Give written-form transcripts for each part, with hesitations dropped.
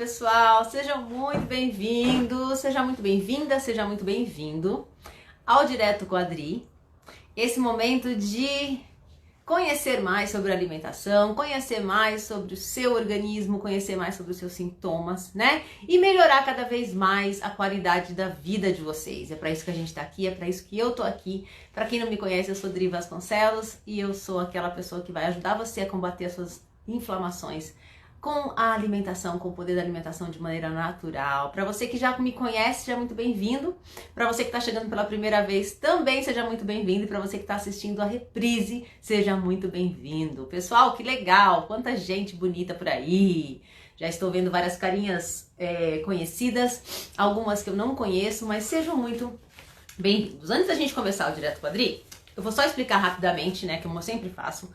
pessoal, sejam muito bem-vindos, seja muito bem-vinda, seja muito bem-vindo ao Direto com a Adri, esse momento de conhecer mais sobre a alimentação, conhecer mais sobre o seu organismo, conhecer mais sobre os seus sintomas, né? E melhorar cada vez mais a qualidade da vida de vocês. É para isso que a gente tá aqui, é para isso que eu tô aqui. Para quem não me conhece, eu sou Adri Vasconcelos e eu sou aquela pessoa que vai ajudar você a combater as suas inflamações com a alimentação, com o poder da alimentação de maneira natural. Para você que já me conhece, seja muito bem-vindo. Para você que está chegando pela primeira vez, também seja muito bem-vindo. E para você que está assistindo a reprise, seja muito bem-vindo. Pessoal, que legal! Quanta gente bonita por aí! Já estou vendo várias carinhas conhecidas, algumas que eu não conheço, mas sejam muito bem-vindos. Antes da gente começar o Direto com a Adri, eu vou só explicar rapidamente, né, como eu sempre faço,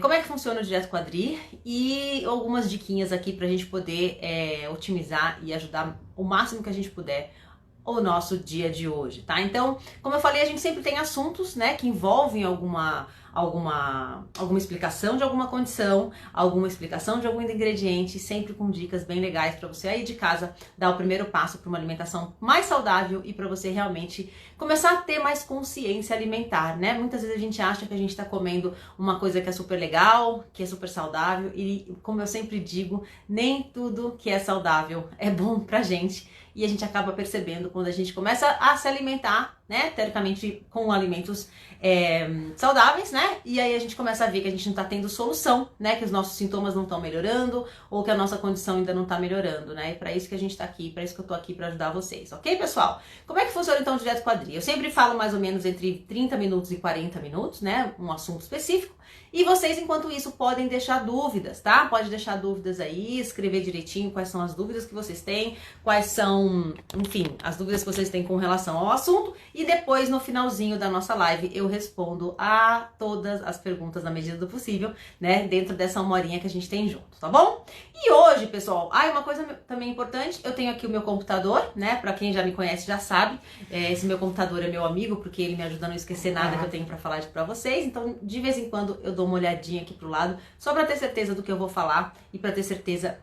como é que funciona o Direto com a Adri e algumas diquinhas aqui pra gente poder otimizar e ajudar o máximo que a gente puder o nosso dia de hoje, tá? Então, como eu falei, a gente sempre tem assuntos, né, que envolvem alguma explicação de alguma condição, alguma explicação de algum ingrediente, sempre com dicas bem legais para você aí de casa dar o primeiro passo para uma alimentação mais saudável e para você realmente começar a ter mais consciência alimentar, né? Muitas vezes a gente acha que a gente tá comendo uma coisa que é super legal, que é super saudável e, como eu sempre digo, nem tudo que é saudável é bom pra gente. E a gente acaba percebendo quando a gente começa a se alimentar, né, teoricamente com alimentos saudáveis, né, e aí a gente começa a ver que a gente não tá tendo solução, né, que os nossos sintomas não estão melhorando ou que a nossa condição ainda não tá melhorando, né, e pra isso que a gente tá aqui, pra isso que eu tô aqui pra ajudar vocês, ok, pessoal? Como é que funciona então o Direto com a Adri? Eu sempre falo mais ou menos entre 30 minutos e 40 minutos, né, um assunto específico. E vocês, enquanto isso, podem deixar dúvidas, tá? Pode deixar dúvidas aí, escrever direitinho quais são as dúvidas que vocês têm, quais são, enfim, as dúvidas que vocês têm com relação ao assunto. E depois, no finalzinho da nossa live, eu respondo a todas as perguntas na medida do possível, né? Dentro dessa 1 horinha que a gente tem junto, tá bom? E hoje, pessoal, uma coisa também importante, eu tenho aqui o meu computador, né? Pra quem já me conhece já sabe, esse meu computador é meu amigo, porque ele me ajuda a não esquecer nada que eu tenho pra falar pra vocês. Então, de vez em quando, eu dou uma olhadinha aqui pro lado, só pra ter certeza do que eu vou falar e pra ter certeza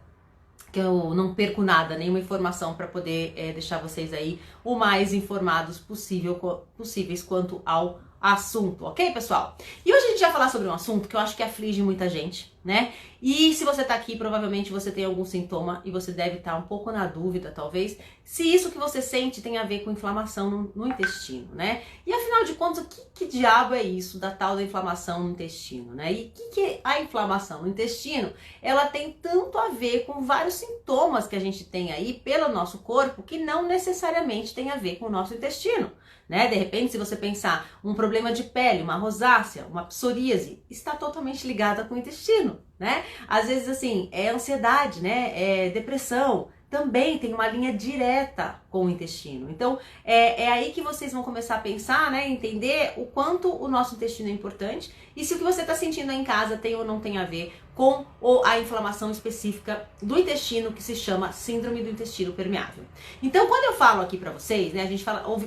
que eu não perco nada, nenhuma informação pra poder deixar vocês aí o mais informados possíveis quanto ao assunto, ok, pessoal? E hoje a gente vai falar sobre um assunto que eu acho que aflige muita gente, né? E se você tá aqui, provavelmente você tem algum sintoma e você deve estar um pouco na dúvida, talvez, se isso que você sente tem a ver com inflamação no intestino, né? E afinal de contas, que diabo é isso da tal da inflamação no intestino, né? E o que é a inflamação no intestino? Ela tem tanto a ver com vários sintomas que a gente tem aí pelo nosso corpo que não necessariamente tem a ver com o nosso intestino. Né? De repente, se você pensar um problema de pele, uma rosácea, uma psoríase, está totalmente ligada com o intestino, né? Às vezes, assim, é ansiedade, né? É depressão, também tem uma linha direta com o intestino. Então, é aí que vocês vão começar a pensar, né? Entender o quanto o nosso intestino é importante e se o que você está sentindo aí em casa tem ou não tem a ver com a inflamação específica do intestino, que se chama síndrome do intestino permeável. Então, quando eu falo aqui pra vocês, né?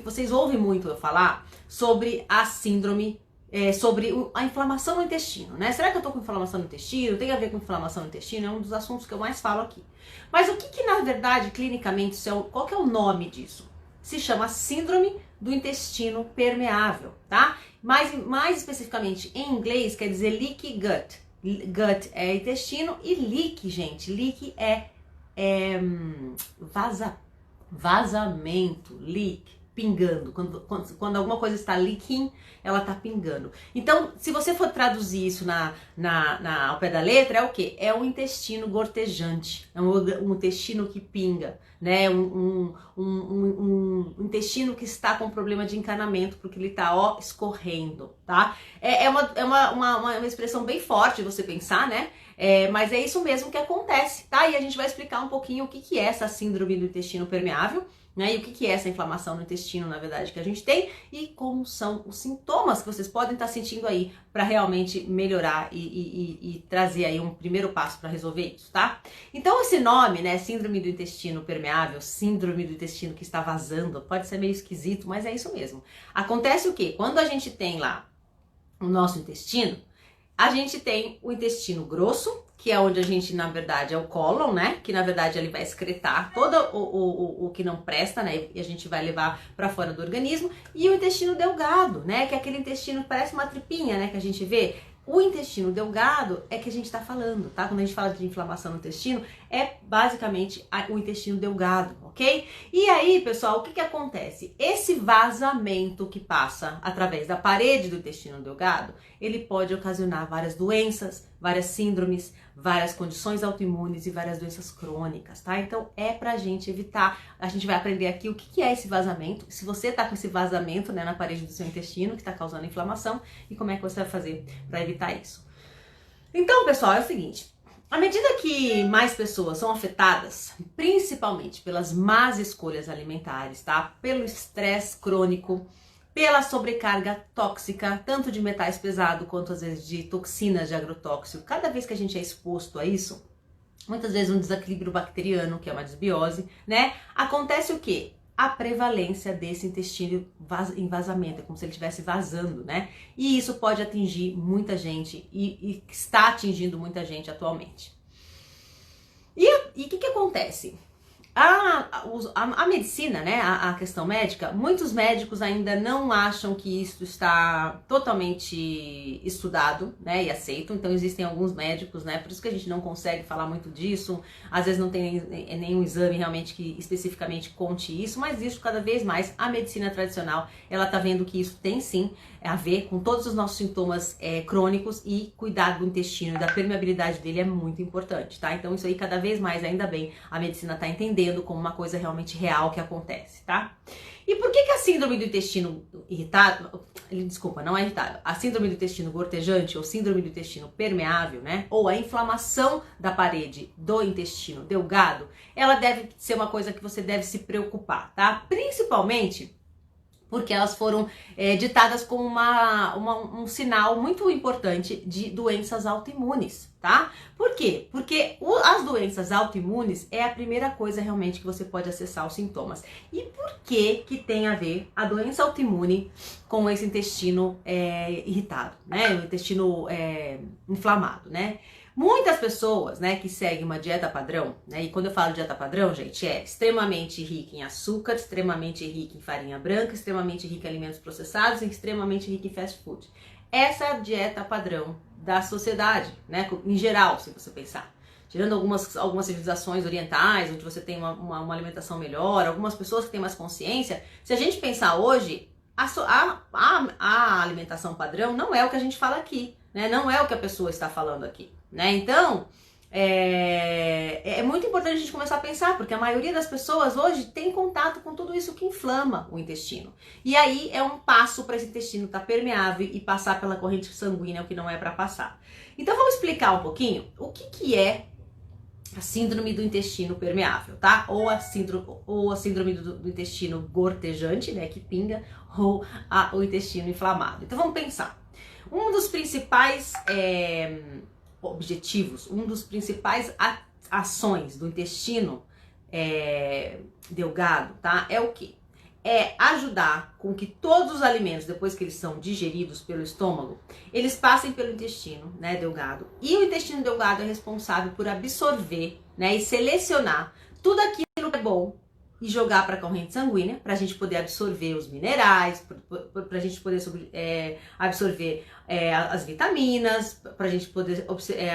Vocês ouvem muito eu falar sobre a síndrome sobre a inflamação no intestino, né? Será que eu tô com inflamação no intestino? Tem a ver com inflamação no intestino? É um dos assuntos que eu mais falo aqui. Mas o que na verdade, clinicamente, qual que é o nome disso? Se chama síndrome do intestino permeável, tá? Mais especificamente, em inglês, quer dizer leaky gut. Gut é intestino e leak, gente, leak é vazamento, leak, pingando. Quando alguma coisa está leaking, ela está pingando. Então, se você for traduzir isso ao pé da letra, é o quê? É um intestino gotejante, é um intestino que pinga, né? Um intestino que está com problema de encanamento, porque ele está, escorrendo, tá? É uma expressão bem forte você pensar, né? Mas é isso mesmo que acontece, tá? E a gente vai explicar um pouquinho o que é essa síndrome do intestino permeável, né? E o que é essa inflamação no intestino, na verdade, que a gente tem e como são os sintomas que vocês podem estar sentindo aí para realmente melhorar e trazer aí um primeiro passo para resolver isso, tá? Então esse nome, né, síndrome do intestino permeável, síndrome do intestino que está vazando, pode ser meio esquisito, mas é isso mesmo. Acontece o quê? Quando a gente tem lá o nosso intestino, a gente tem o intestino grosso, que é onde a gente, na verdade, é o cólon, né? Que na verdade ele vai excretar todo o que não presta, né? E a gente vai levar para fora do organismo. E o intestino delgado, né? Que é aquele intestino que parece uma tripinha, né? Que a gente vê. O intestino delgado é que a gente está falando, tá? Quando a gente fala de inflamação no intestino, é basicamente o intestino delgado, ok? E aí, pessoal, o que acontece? Esse vazamento que passa através da parede do intestino delgado, ele pode ocasionar várias doenças, várias síndromes, várias condições autoimunes e várias doenças crônicas, tá? Então, é pra gente evitar. A gente vai aprender aqui o que é esse vazamento, se você tá com esse vazamento, né, na parede do seu intestino, que tá causando inflamação, e como é que você vai fazer para evitar isso. Então, pessoal, é o seguinte. À medida que mais pessoas são afetadas, principalmente pelas más escolhas alimentares, tá? Pelo estresse crônico, pela sobrecarga tóxica, tanto de metais pesados quanto às vezes de toxinas de agrotóxico. Cada vez que a gente é exposto a isso, muitas vezes um desequilíbrio bacteriano, que é uma desbiose, né? Acontece o quê? A prevalência desse intestino em vazamento, é como se ele estivesse vazando, né? E isso pode atingir muita gente e está atingindo muita gente atualmente. E o que acontece? A medicina, né, a questão médica, muitos médicos ainda não acham que isso está totalmente estudado, né, e aceito. Então existem alguns médicos, né, por isso que a gente não consegue falar muito disso. Às vezes não tem nenhum exame realmente que especificamente conte isso, mas isso cada vez mais a medicina tradicional, ela tá vendo que isso tem sim a ver com todos os nossos sintomas crônicos, e cuidar do intestino e da permeabilidade dele é muito importante, tá? Então isso aí cada vez mais, ainda bem, a medicina tá entendendo como uma coisa realmente real que acontece, tá? E por que a síndrome do intestino irritado, desculpa, não é irritado, a síndrome do intestino gotejante ou síndrome do intestino permeável, né, ou a inflamação da parede do intestino delgado, ela deve ser uma coisa que você deve se preocupar, tá? Principalmente porque elas foram ditadas como um sinal muito importante de doenças autoimunes, tá? Por quê? Porque as doenças autoimunes é a primeira coisa realmente que você pode acessar os sintomas. E por que tem a ver a doença autoimune com esse intestino irritado, né? O intestino inflamado, né? Muitas pessoas, né, que seguem uma dieta padrão, né, e quando eu falo dieta padrão, gente, é extremamente rica em açúcar, extremamente rica em farinha branca, extremamente rica em alimentos processados e extremamente rica em fast food. Essa é a dieta padrão da sociedade, né, em geral, se você pensar. Tirando algumas civilizações orientais, onde você tem uma alimentação melhor, algumas pessoas que têm mais consciência, se a gente pensar hoje, a alimentação padrão não é o que a gente fala aqui, né, não é o que a pessoa está falando aqui. Né? Então, é muito importante a gente começar a pensar, porque a maioria das pessoas hoje tem contato com tudo isso que inflama o intestino. E aí é um passo para esse intestino estar permeável e passar pela corrente sanguínea, o que não é para passar. Então vamos explicar um pouquinho o que é a síndrome do intestino permeável, tá? Ou a síndrome do intestino gotejante, né, que pinga, ou o intestino inflamado. Então vamos pensar. Um dos principais objetivos, um dos principais ações do intestino delgado, tá? É o quê? É ajudar com que todos os alimentos, depois que eles são digeridos pelo estômago, eles passem pelo intestino, né, delgado. E o intestino delgado é responsável por absorver, né, e selecionar tudo aquilo que é bom e jogar para a corrente sanguínea, para a gente poder absorver os minerais, para a gente poder absorver as vitaminas, para a gente poder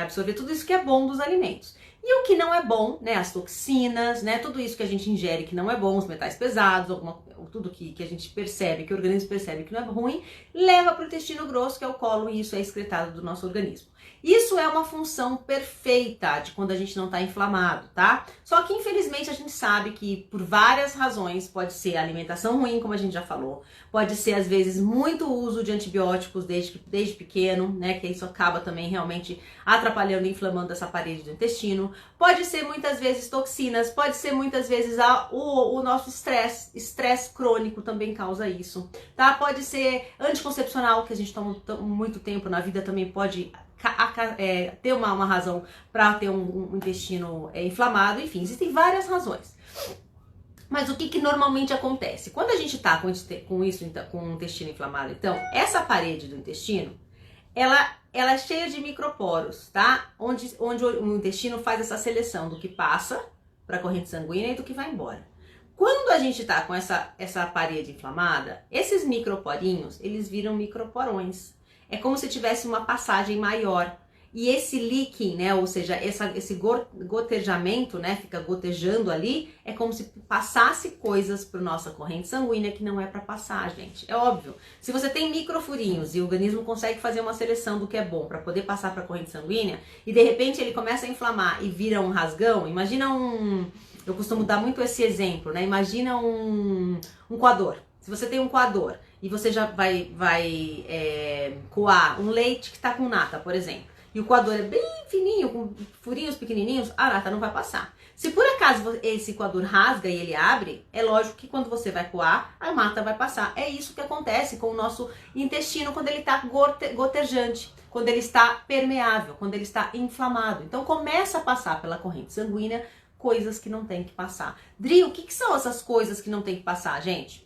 absorver tudo isso que é bom dos alimentos. E o que não é bom, né, as toxinas, né, tudo isso que a gente ingere que não é bom, os metais pesados, tudo que a gente percebe, que o organismo percebe que não é ruim, leva para o intestino grosso, que é o cólon, e isso é excretado do nosso organismo. Isso é uma função perfeita de quando a gente não está inflamado, tá? Só que infelizmente a gente sabe que por várias razões, pode ser a alimentação ruim, como a gente já falou, pode ser às vezes muito uso de antibióticos desde pequeno, né, que isso acaba também realmente atrapalhando e inflamando essa parede do intestino, pode ser muitas vezes toxinas, pode ser muitas vezes o nosso estresse crônico também causa isso, tá? Pode ser anticoncepcional, que a gente toma muito tempo na vida, também pode ter uma razão para ter um intestino inflamado. Enfim, existem várias razões. Mas o que normalmente acontece? Quando a gente está com isso, com o intestino inflamado, então, essa parede do intestino, ela é cheia de microporos, tá? Onde o intestino faz essa seleção do que passa para a corrente sanguínea e do que vai embora. Quando a gente tá com essa parede inflamada, esses microporinhos, eles viram microporões. É como se tivesse uma passagem maior. E esse leaking, né, ou seja, esse gotejamento, né, fica gotejando ali, é como se passasse coisas para nossa corrente sanguínea que não é para passar, gente. É óbvio. Se você tem microfurinhos e o organismo consegue fazer uma seleção do que é bom para poder passar para a corrente sanguínea, e de repente ele começa a inflamar e vira um rasgão, imagina eu costumo dar muito esse exemplo, né? Imagina um coador. Se você tem um coador e você já vai coar um leite que está com nata, por exemplo, e o coador é bem fininho, com furinhos pequenininhos, a nata não vai passar. Se por acaso esse coador rasga e ele abre, é lógico que quando você vai coar, a nata vai passar. É isso que acontece com o nosso intestino quando ele está gotejante, quando ele está permeável, quando ele está inflamado. Então começa a passar pela corrente sanguínea coisas que não tem que passar. Dri, o que são essas coisas que não tem que passar, gente?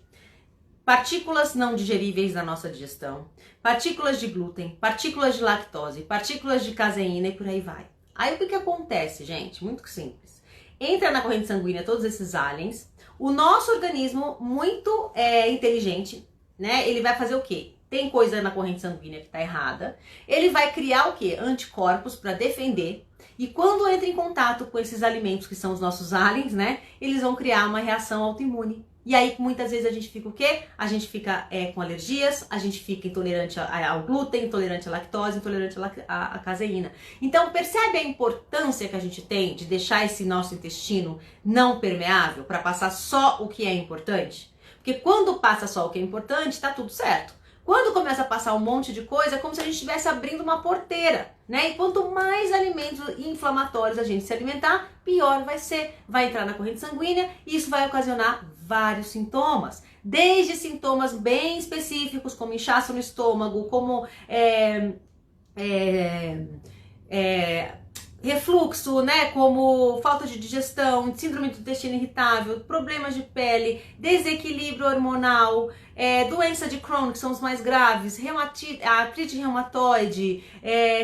Partículas não digeríveis da nossa digestão, partículas de glúten, partículas de lactose, partículas de caseína e por aí vai. Aí o que acontece, gente? Muito simples. Entra na corrente sanguínea todos esses aliens, o nosso organismo, muito inteligente, né? Ele vai fazer o quê? Tem coisa na corrente sanguínea que está errada, ele vai criar o quê? Anticorpos para defender. E quando entra em contato com esses alimentos que são os nossos aliens, né? Eles vão criar uma reação autoimune. E aí, muitas vezes, a gente fica o quê? A gente fica com alergias, a gente fica intolerante ao glúten, intolerante à lactose, intolerante à caseína. Então, percebe a importância que a gente tem de deixar esse nosso intestino não permeável para passar só o que é importante? Porque quando passa só o que é importante, tá tudo certo. Quando começa a passar um monte de coisa, é como se a gente estivesse abrindo uma porteira, né? E quanto mais alimentos inflamatórios a gente se alimentar, pior vai ser. Vai entrar na corrente sanguínea e isso vai ocasionar vários sintomas. Desde sintomas bem específicos, como inchaço no estômago, como refluxo, né, como falta de digestão, síndrome do intestino irritável, problemas de pele, desequilíbrio hormonal, doença de Crohn, que são os mais graves, artrite reumatoide,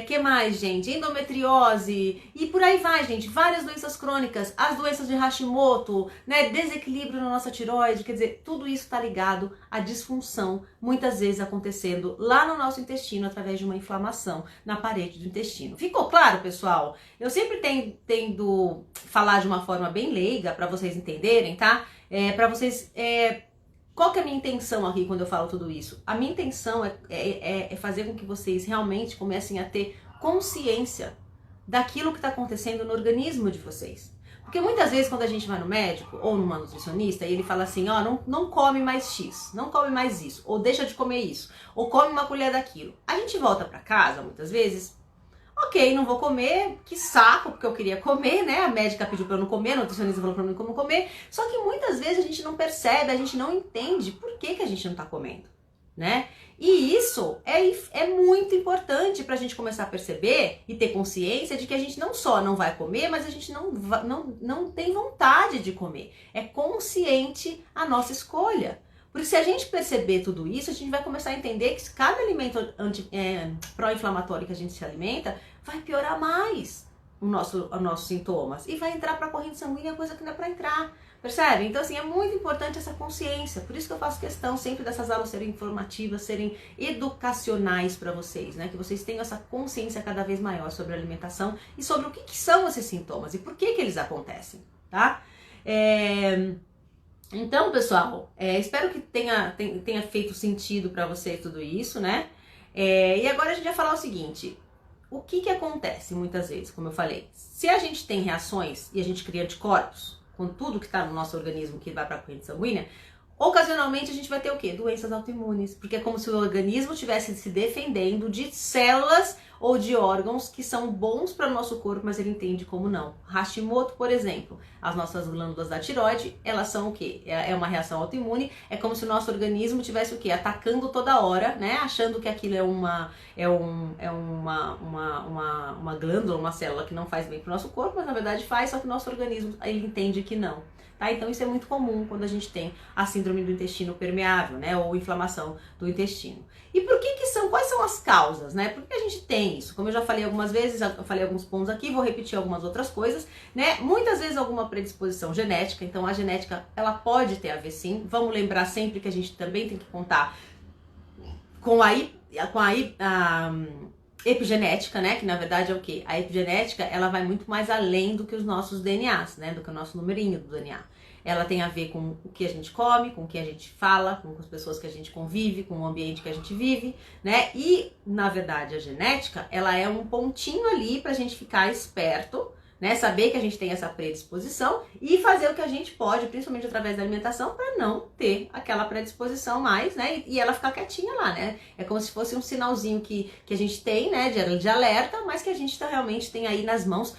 que mais, gente? Endometriose e por aí vai, gente. Várias doenças crônicas, as doenças de Hashimoto, né, desequilíbrio na nossa tireoide, quer dizer, tudo isso está ligado à disfunção, muitas vezes acontecendo lá no nosso intestino através de uma inflamação na parede do intestino. Ficou claro, pessoal? Eu sempre tendo falar de uma forma bem leiga para vocês entenderem, tá? Para vocês qual que é a minha intenção aqui quando eu falo tudo isso? A minha intenção é fazer com que vocês realmente comecem a ter consciência daquilo que está acontecendo no organismo de vocês. Porque muitas vezes quando a gente vai no médico ou numa nutricionista e ele fala assim, ó, não come mais X, não come mais isso, ou deixa de comer isso, ou come uma colher daquilo. A gente volta para casa muitas vezes, ok, não vou comer, que saco, porque eu queria comer, né? A médica pediu pra eu não comer, a nutricionista falou pra mim como comer. Só que muitas vezes a gente não percebe, a gente não entende por que a gente não tá comendo, né? E isso é muito importante pra gente começar a perceber e ter consciência de que a gente não só não vai comer, mas a gente não tem vontade de comer. É consciente a nossa escolha. Porque se a gente perceber tudo isso, a gente vai começar a entender que cada alimento pró-inflamatório que a gente se alimenta vai piorar mais os nossos sintomas e vai entrar para a corrente sanguínea coisa que não é para entrar, percebe? Então assim, é muito importante essa consciência, por isso que eu faço questão sempre dessas aulas serem informativas, serem educacionais para vocês, né? Que vocês tenham essa consciência cada vez maior sobre a alimentação e sobre o que são esses sintomas e por que eles acontecem, tá? Então, pessoal, espero que tenha feito sentido para vocês tudo isso, né? E agora a gente vai falar o seguinte, o que acontece muitas vezes, como eu falei, se a gente tem reações e a gente cria anticorpos com tudo que está no nosso organismo que vai para a corrente sanguínea, ocasionalmente a gente vai ter o quê? Doenças autoimunes, porque é como se o organismo estivesse se defendendo de células ou de órgãos que são bons para o nosso corpo, mas ele entende como não. Hashimoto, por exemplo, as nossas glândulas da tireoide, elas são o quê? É uma reação autoimune, é como se o nosso organismo tivesse o quê? Atacando toda hora, né? Achando que aquilo é uma glândula, uma célula que não faz bem para o nosso corpo, mas na verdade faz, só que o nosso organismo ele entende que não. Tá? Então isso é muito comum quando a gente tem a síndrome do intestino permeável, né? Ou inflamação do intestino. E por que são quais são as causas, né? Por que a gente tem isso? Como eu já falei algumas vezes, eu falei alguns pontos aqui, vou repetir algumas outras coisas, né? Muitas vezes alguma predisposição genética, então a genética, ela pode ter a ver sim. Vamos lembrar sempre que a gente também tem que contar com a epigenética, né? Que na verdade é o quê? A epigenética, ela vai muito mais além do que os nossos DNAs, né? Do que o nosso numerinho do DNA. Ela tem a ver com o que a gente come, com o que a gente fala, com as pessoas que a gente convive, com o ambiente que a gente vive, né? E, na verdade, a genética, ela é um pontinho ali pra gente ficar esperto, né? Saber que a gente tem essa predisposição e fazer o que a gente pode, principalmente através da alimentação, para não ter aquela predisposição mais, né? E ela ficar quietinha lá, né? É como se fosse um sinalzinho que a gente tem, né? De alerta, mas que a gente realmente tem aí nas mãos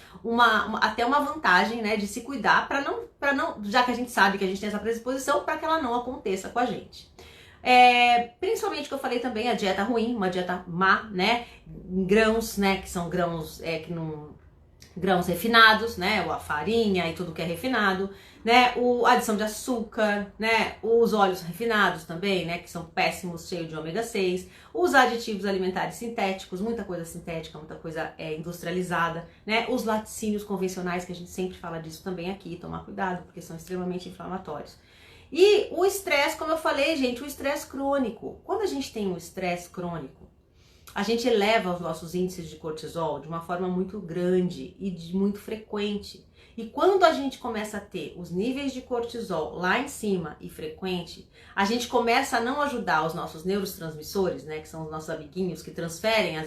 até uma vantagem, né? De se cuidar para não, já que a gente sabe que a gente tem essa predisposição, para que ela não aconteça com a gente. Principalmente que eu falei também, a dieta ruim, uma dieta má, né? Grãos, né? Que são grãos grãos refinados, né, ou a farinha e tudo que é refinado, né, a adição de açúcar, né, os óleos refinados também, né, que são péssimos, cheios de ômega 6, os aditivos alimentares sintéticos, muita coisa sintética, muita coisa industrializada, né, os laticínios convencionais, que a gente sempre fala disso também aqui, tomar cuidado, porque são extremamente inflamatórios. E o estresse, como eu falei, gente, o estresse crônico. Quando a gente tem um estresse crônico, a gente eleva os nossos índices de cortisol de uma forma muito grande e muito frequente. E quando a gente começa a ter os níveis de cortisol lá em cima e frequente, a gente começa a não ajudar os nossos neurotransmissores, né, que são os nossos amiguinhos que transferem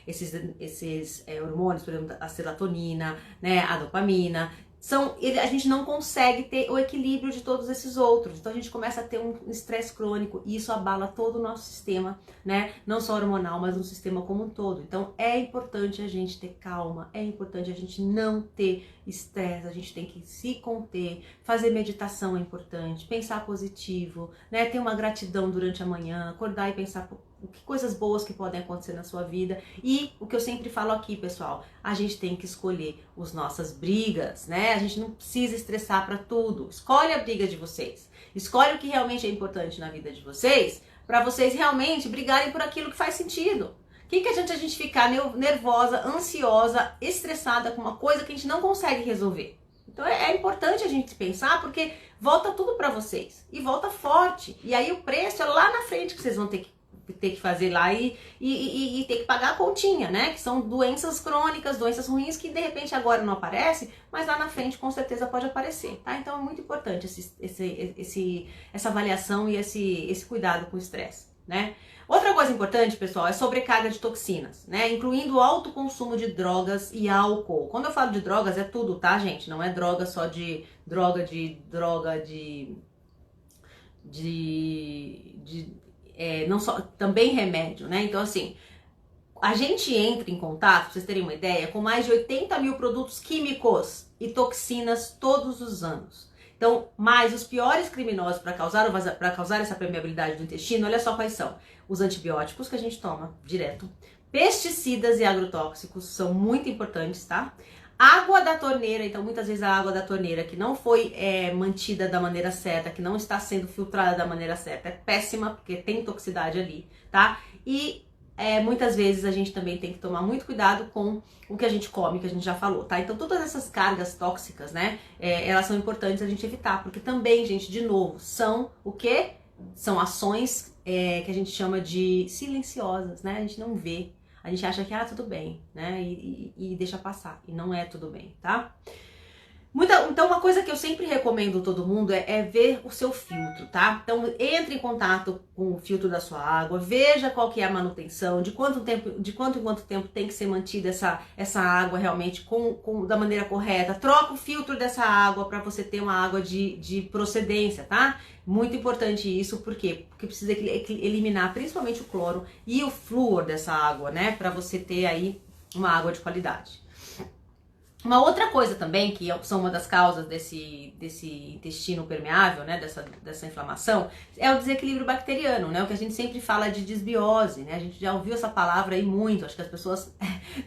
esses hormônios, por exemplo, a serotonina, né, a dopamina. A gente não consegue ter o equilíbrio de todos esses outros. Então a gente começa a ter um estresse crônico e isso abala todo o nosso sistema, né? Não só hormonal, mas um sistema como um todo. Então é importante a gente ter calma, é importante a gente não ter estresse, a gente tem que se conter, fazer meditação é importante, pensar positivo, né? Ter uma gratidão durante a manhã, acordar e pensar que coisas boas que podem acontecer na sua vida. E o que eu sempre falo aqui, pessoal, a gente tem que escolher as nossas brigas, né? A gente não precisa estressar para tudo. Escolhe a briga de vocês. Escolhe o que realmente é importante na vida de vocês, para vocês realmente brigarem por aquilo que faz sentido. O que adianta a gente ficar nervosa, ansiosa, estressada com uma coisa que a gente não consegue resolver? Então é importante a gente pensar, porque volta tudo para vocês. E volta forte. E aí o preço é lá na frente que vocês vão ter que fazer lá e ter que pagar a continha, né? Que são doenças crônicas, doenças ruins que de repente agora não aparecem, mas lá na frente com certeza pode aparecer, tá? Então é muito importante essa avaliação e esse cuidado com o estresse, né? Outra coisa importante, pessoal, é sobrecarga de toxinas, né? Incluindo o alto consumo de drogas e álcool. Quando eu falo de drogas é tudo, tá, gente? Não é droga só não só, também remédio, né? Então, assim, a gente entra em contato, pra vocês terem uma ideia, com mais de 80 mil produtos químicos e toxinas todos os anos. Então, mais os piores criminosos para causar essa permeabilidade do intestino, olha só quais são. Os antibióticos que a gente toma direto, pesticidas e agrotóxicos são muito importantes, tá? Água da torneira, então muitas vezes a água da torneira que não foi mantida da maneira certa, que não está sendo filtrada da maneira certa, é péssima, porque tem toxicidade ali, tá? E muitas vezes a gente também tem que tomar muito cuidado com o que a gente come, que a gente já falou, tá? Então todas essas cargas tóxicas, né, elas são importantes a gente evitar, porque também, gente, de novo, são o quê? São ações que a gente chama de silenciosas, né? A gente não vê. A gente acha que, tudo bem, né? E deixa passar. E não é tudo bem, tá? Então, uma coisa que eu sempre recomendo todo mundo é ver o seu filtro, tá? Então, entre em contato com o filtro da sua água, veja qual que é a manutenção, de quanto em quanto tempo tem que ser mantida essa água realmente da maneira correta. Troca o filtro dessa água para você ter uma água de procedência, tá? Muito importante isso, por quê? Porque precisa eliminar principalmente o cloro e o flúor dessa água, né? Para você ter aí uma água de qualidade. Uma outra coisa também, que são uma das causas desse intestino permeável, né, dessa inflamação, é o desequilíbrio bacteriano, né, o que a gente sempre fala de desbiose, né, a gente já ouviu essa palavra aí muito, acho que as pessoas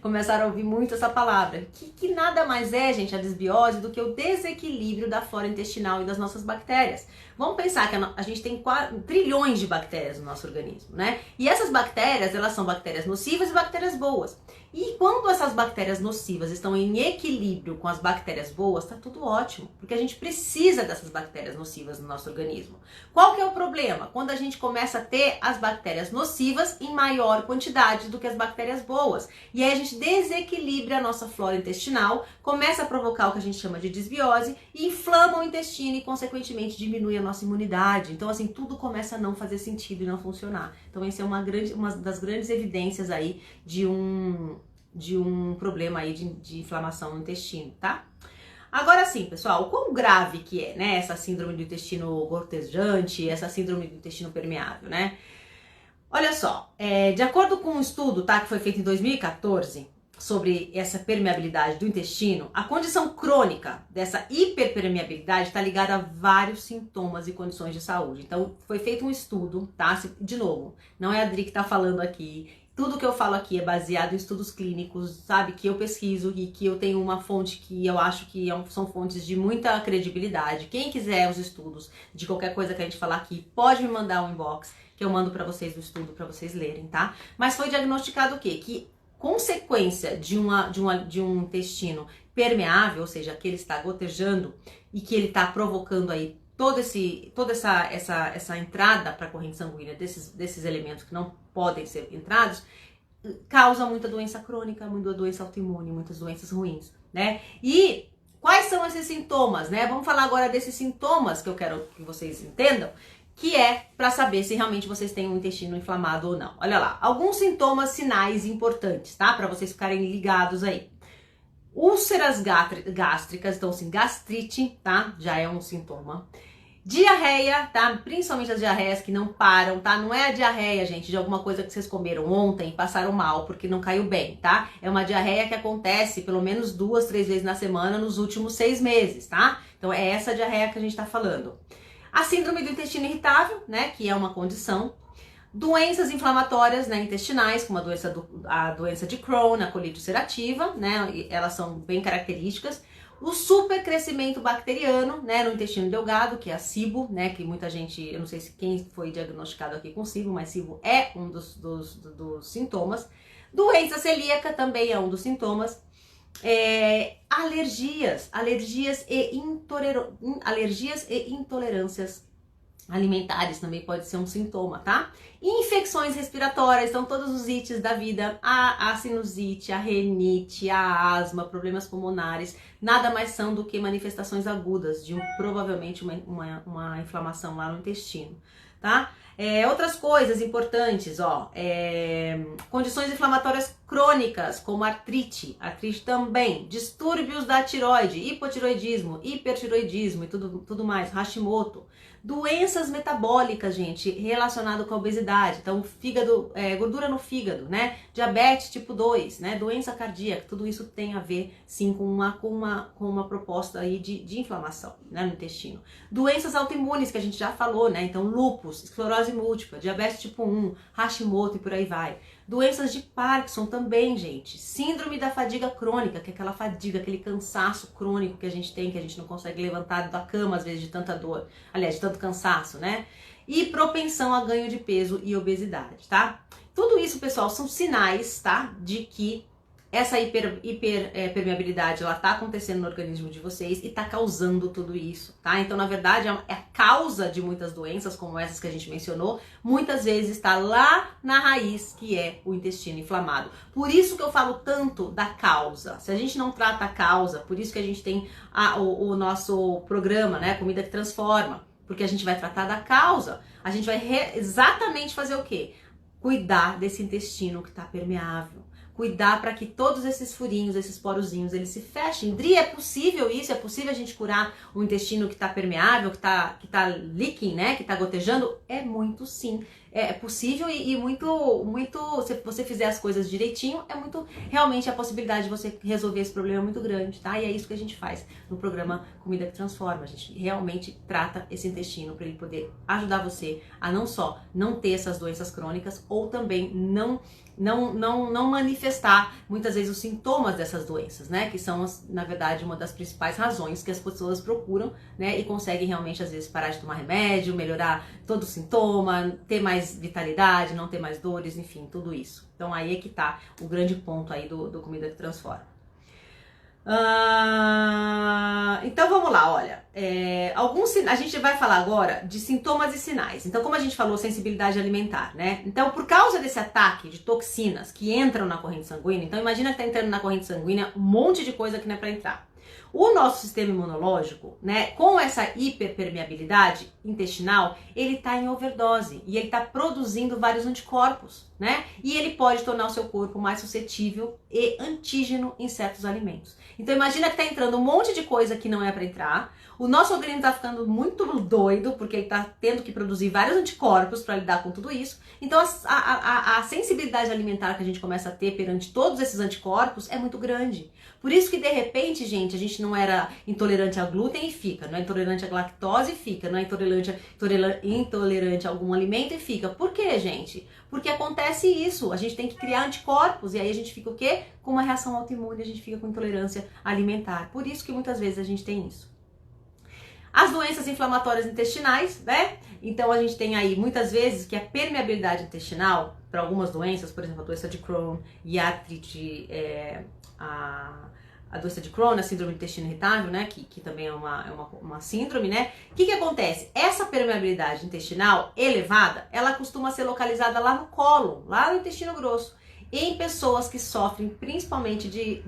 começaram a ouvir muito essa palavra, que nada mais é, gente, a desbiose do que o desequilíbrio da flora intestinal e das nossas bactérias. Vamos pensar que a gente tem trilhões de bactérias no nosso organismo, né, e essas bactérias, elas são bactérias nocivas e bactérias boas. E quando essas bactérias nocivas estão em equilíbrio com as bactérias boas, tá tudo ótimo, porque a gente precisa dessas bactérias nocivas no nosso organismo. Qual que é o problema? Quando a gente começa a ter as bactérias nocivas em maior quantidade do que as bactérias boas. E aí a gente desequilibra a nossa flora intestinal, começa a provocar o que a gente chama de desbiose e inflama o intestino e, consequentemente, diminui a nossa imunidade. Então, assim, tudo começa a não fazer sentido e não funcionar. Então, essa é uma das grandes evidências aí de um problema aí de inflamação no intestino, tá? Agora sim, pessoal, o quão grave que é, né, essa síndrome do intestino gotejante, essa síndrome do intestino permeável, né? Olha só, de acordo com um estudo, tá, que foi feito em 2014, sobre essa permeabilidade do intestino, a condição crônica dessa hiperpermeabilidade está ligada a vários sintomas e condições de saúde. Então, foi feito um estudo, tá? De novo, não é a Adri que está falando aqui. Tudo que eu falo aqui é baseado em estudos clínicos, sabe? Que eu pesquiso e que eu tenho uma fonte que eu acho que são fontes de muita credibilidade. Quem quiser os estudos de qualquer coisa que a gente falar aqui, pode me mandar um inbox, que eu mando para vocês o estudo para vocês lerem, tá? Mas foi diagnosticado o quê? Que consequência de um intestino permeável, ou seja, que ele está gotejando e que ele está provocando aí toda essa entrada para a corrente sanguínea desses elementos que não podem ser entrados, causa muita doença crônica, muita doença autoimune, muitas doenças ruins, né? E quais são esses sintomas, né? Vamos falar agora desses sintomas que eu quero que vocês entendam, que é para saber se realmente vocês têm um intestino inflamado ou não. Olha lá, alguns sintomas, sinais importantes, tá? Para vocês ficarem ligados aí. Úlceras gástricas, então assim, gastrite, tá? Já é um sintoma. Diarreia, tá? Principalmente as diarreias que não param, tá? Não é a diarreia, gente, de alguma coisa que vocês comeram ontem e passaram mal porque não caiu bem, tá? É uma diarreia que acontece pelo menos 2, 3 vezes na semana nos últimos 6 meses, tá? Então é essa diarreia que a gente tá falando. A síndrome do intestino irritável, né, que é uma condição. Doenças inflamatórias, né, intestinais, como a doença de Crohn, a colite ulcerativa, né, elas são bem características. O supercrescimento bacteriano, né, no intestino delgado, que é a SIBO, né, que muita gente, eu não sei se quem foi diagnosticado aqui com SIBO, mas SIBO é um dos sintomas. Doença celíaca também é um dos sintomas. Alergias e intolerâncias alimentares também pode ser um sintoma, tá? Infecções respiratórias, então todos os ites da vida, a sinusite, a rinite, a asma, problemas pulmonares, nada mais são do que manifestações agudas de provavelmente uma inflamação lá no intestino, tá? Outras coisas importantes, ó, condições inflamatórias crônicas, como artrite também, distúrbios da tireoide, hipotiroidismo, hipertiroidismo e tudo mais, Hashimoto, doenças metabólicas, gente, relacionado com a obesidade, então fígado, gordura no fígado, né, diabetes tipo 2, né, doença cardíaca, tudo isso tem a ver, sim, com uma proposta aí de inflamação, né, no intestino. Doenças autoimunes, que a gente já falou, né, então lúpus, esclerose múltipla, diabetes tipo 1, Hashimoto e por aí vai. Doenças de Parkinson também, gente. Síndrome da fadiga crônica, que é aquela fadiga, aquele cansaço crônico que a gente tem, que a gente não consegue levantar da cama, às vezes, de tanta dor. Aliás, de tanto cansaço, né? E propensão a ganho de peso e obesidade, tá? Tudo isso, pessoal, são sinais, tá? De que essa hiperpermeabilidade, ela tá acontecendo no organismo de vocês e tá causando tudo isso, tá? Então, na verdade, a causa de muitas doenças, como essas que a gente mencionou, muitas vezes está lá na raiz, que é o intestino inflamado. Por isso que eu falo tanto da causa. Se a gente não trata a causa, por isso que a gente tem o nosso programa, né? Comida que Transforma. Porque a gente vai tratar da causa. A gente vai exatamente fazer o quê? Cuidar desse intestino que tá permeável. Cuidar para que todos esses furinhos, esses porozinhos, eles se fechem. Dri, é possível isso? É possível a gente curar o intestino que está permeável, que tá leaking, né? Que está gotejando? É muito sim. é possível e muito, se você fizer as coisas direitinho, realmente a possibilidade de você resolver esse problema é muito grande, tá? E é isso que a gente faz no programa Comida que Transforma. A gente realmente trata esse intestino para ele poder ajudar você a não só não ter essas doenças crônicas ou também não manifestar muitas vezes os sintomas dessas doenças, né? Que são, na verdade, uma das principais razões que as pessoas procuram, né? E conseguem realmente, às vezes, parar de tomar remédio, melhorar todo o sintoma, ter mais vitalidade, não ter mais dores, enfim, tudo isso. Então aí é que tá o grande ponto aí do Comida que Transforma. Então vamos lá, olha, a gente vai falar agora de sintomas e sinais. Então, como a gente falou, sensibilidade alimentar, né? Então, por causa desse ataque de toxinas que entram na corrente sanguínea, então imagina que tá entrando na corrente sanguínea um monte de coisa que não é para entrar. O nosso sistema imunológico, né, com essa hiperpermeabilidade intestinal, ele está em overdose e ele está produzindo vários anticorpos, né? E ele pode tornar o seu corpo mais suscetível e antígeno em certos alimentos. Então imagina que está entrando um monte de coisa que não é para entrar. O nosso organismo está ficando muito doido porque ele está tendo que produzir vários anticorpos para lidar com tudo isso. Então a sensibilidade alimentar que a gente começa a ter perante todos esses anticorpos é muito grande. Por isso que de repente, gente, a gente não era intolerante a glúten e fica, não é intolerante a lactose e fica, não é intolerante a algum alimento e fica. Por quê, gente? Porque acontece isso, a gente tem que criar anticorpos e aí a gente fica o quê? Com uma reação autoimune, a gente fica com intolerância alimentar. Por isso que muitas vezes a gente tem isso. As doenças inflamatórias intestinais, né? Então a gente tem aí muitas vezes que a permeabilidade intestinal para algumas doenças, por exemplo, a doença de Crohn e a artrite, a doença de Crohn, a síndrome do intestino irritável, né? Que também é uma síndrome, né? O que que acontece? Essa permeabilidade intestinal elevada, ela costuma ser localizada lá no cólon, lá no intestino grosso. Em pessoas que sofrem principalmente de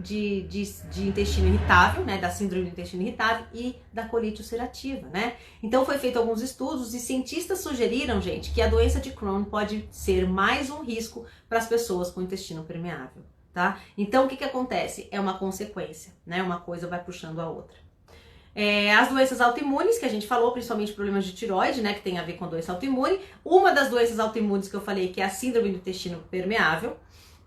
intestino irritável, né, da síndrome do intestino irritável e da colite ulcerativa, né? Então foi feito alguns estudos e cientistas sugeriram, gente, que a doença de Crohn pode ser mais um risco para as pessoas com intestino permeável, tá? Então o que que acontece? É uma consequência, né? Uma coisa vai puxando a outra. As doenças autoimunes, que a gente falou, principalmente problemas de tireoide, né, que tem a ver com a doença autoimune. Uma das doenças autoimunes que eu falei, que é a síndrome do intestino permeável,